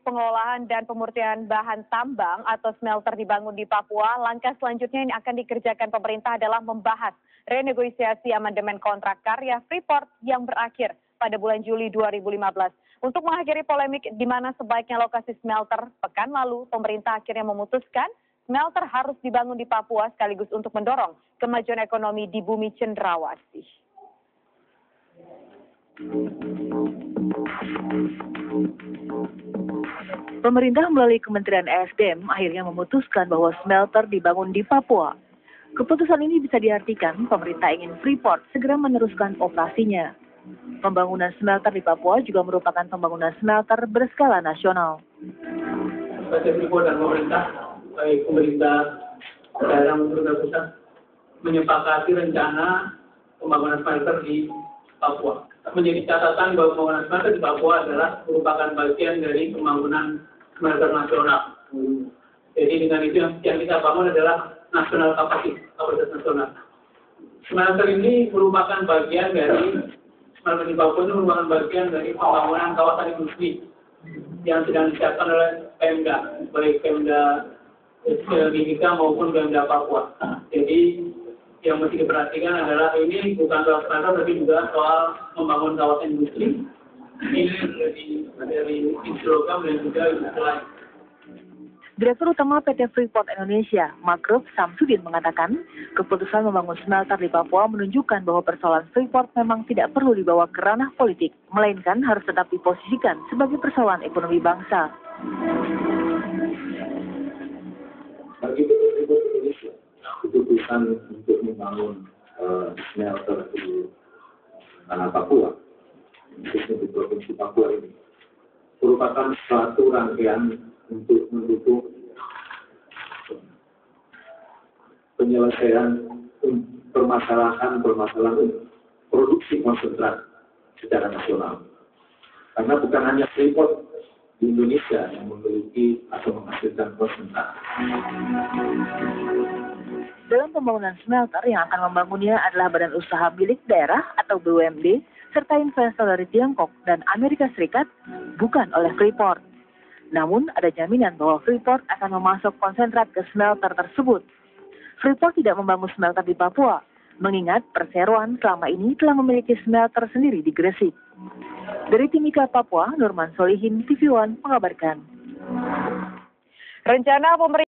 pengolahan dan pemurnian bahan tambang atau smelter dibangun di Papua, langkah selanjutnya yang akan dikerjakan pemerintah adalah membahas renegosiasi amandemen kontrak karya Freeport yang berakhir pada bulan Juli 2015. Untuk mengakhiri polemik di mana sebaiknya lokasi smelter, pekan lalu pemerintah akhirnya memutuskan smelter harus dibangun di Papua sekaligus untuk mendorong kemajuan ekonomi di bumi cenderawasih. Pemerintah melalui Kementerian ESDM akhirnya memutuskan bahwa smelter dibangun di Papua. Keputusan ini bisa diartikan pemerintah ingin Freeport segera meneruskan operasinya. Pembangunan smelter di Papua juga merupakan pembangunan smelter berskala nasional. PT Freeport dan pemerintah, baik pemerintah daerah maupun pusat, menyepakati rencana pembangunan smelter di Papua. Menjadi catatan bahwa pembangunan smelter di Papua adalah merupakan bagian dari pembangunan smelter nasional. Jadi dengan itu yang kita bangun adalah nasional kapasitas nasional. Smelter ini merupakan bagian dari smelter di Papua itu merupakan bagian dari pembangunan kawasan industri yang sedang disiapkan oleh Pemda, baik Pemda Timika maupun Pemda Papua. Jadi yang mesti diperhatikan adalah ini bukan soal smelter tapi juga soal membangun kawasan industri. Ini dari industri logam dan juga industri lain. Direktur Utama PT Freeport Indonesia, Makruf Samsudin mengatakan, keputusan membangun smelter di Papua menunjukkan bahwa persoalan Freeport memang tidak perlu dibawa ke ranah politik, melainkan harus tetap diposisikan sebagai persoalan ekonomi bangsa. Bagi PT Freeport Indonesia, keputusan untuk membangun smelter di tanah Papua, khususnya di Provinsi Papua ini, merupakan suatu rangkaian untuk mendukung penyelesaian permasalahan produksi konsentrat secara nasional. Karena bukan hanya Freeport di Indonesia yang memiliki atau menghasilkan konsentrat. Dalam pembangunan smelter yang akan membangunnya adalah badan usaha milik daerah atau BUMD, serta investor dari Tiongkok dan Amerika Serikat, bukan oleh Freeport. Namun, ada jaminan bahwa Freeport akan memasok konsentrat ke smelter tersebut. Freeport tidak membangun smelter di Papua, mengingat perseroan selama ini telah memiliki smelter sendiri di Gresik. Dari Timika, Papua, Nurman Solihin, TV One mengabarkan. Rencana pemerintah